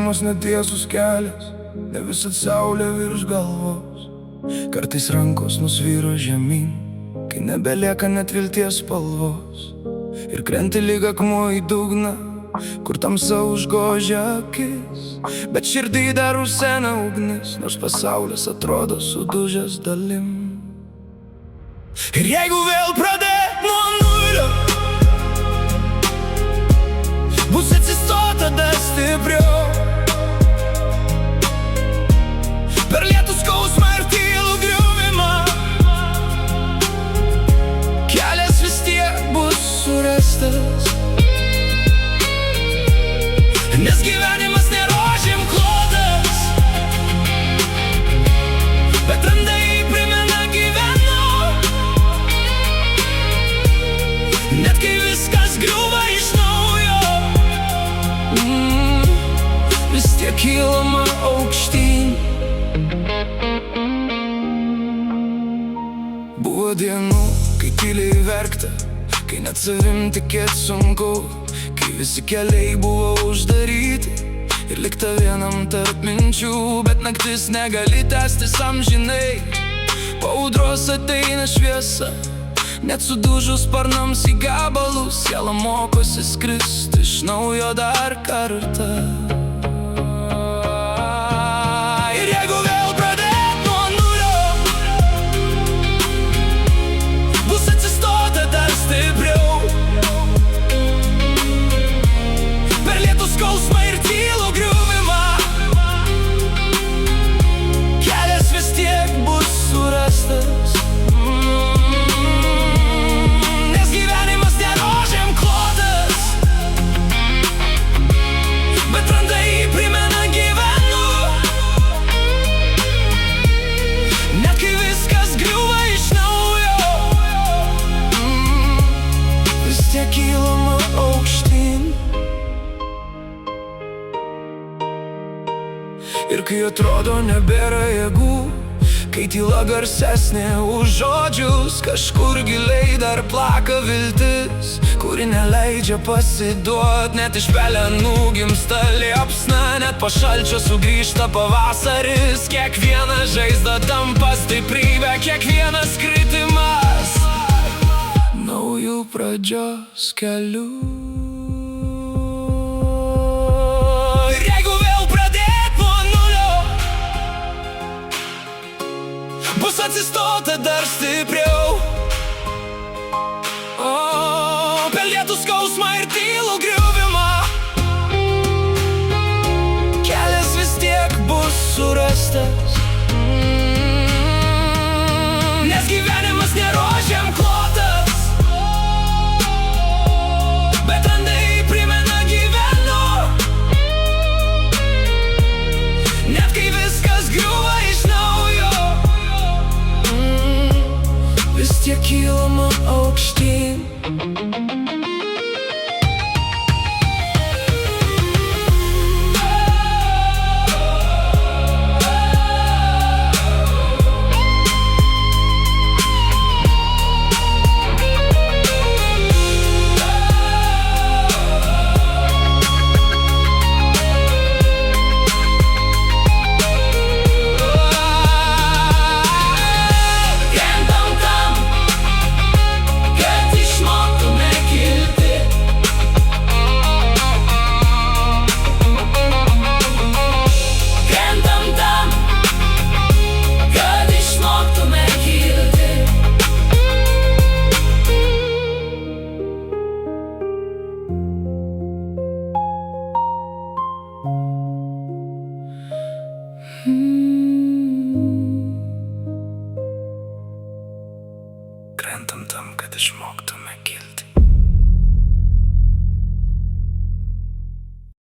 gyvenimas netiesus kelias, ne visad saulė virš galvos. Kartais rankos nusvyra žemyn, kai nebelieka net vilties spalvos. Ir krenti lyg akmuo į dugną, kur tamsa užgožia akis. Bet širdį dar užsena ugnis, nors pasaulis atrodo sudužęs dalim. Ir jeigu vėl pradėt nuo nulio, bus atsistota dar stipriau. Per lietų skausmą ir tylų griuvimą kelias vis tiek bus surastas. Nes gyvenimas nėra rožėm klodas, bet randai primena gyvenau. Net kai viskas griūva iš naujo, vis tiek kylama aukštyn. Buvo dienų, kai tyliai verkta, kai net savim tikėt sunku, kai visi keliai buvo uždaryti ir likta vienam tarp minčių. Bet naktis negali tęstis amžinai, po audros ateina šviesa. Net sudužus sparnams į gabalus, siela mokosi skristi iš naujo dar kartą. Ir jeigu vėl pradėt nuo nulio, bus atsistota dar stipriau. Per lietų skausmą ir tylų griuvimą kelias vis tiek bus surastas. Nes gyvenimas nėra rožėm klodas, bet randai primena gyvenu. Net kai viskas griūva iš naujo, vis tiek kylama aukštyn. Ir kai atrodo nebėra jėgų, kai tyla garsesnė už žodžius, kažkur giliai dar plaka viltis, kuri neleidžia pasiduot. Net iš pelenų gimsta liepsna, net po šalčio sugrįžta pavasaris. Kiekviena žaizda tampa stiprybė, kiekvienas kritimas naujų pradžios kelių. Ir jeigu vėl pradėt nuo nulio, bus atsistota dar stipriau.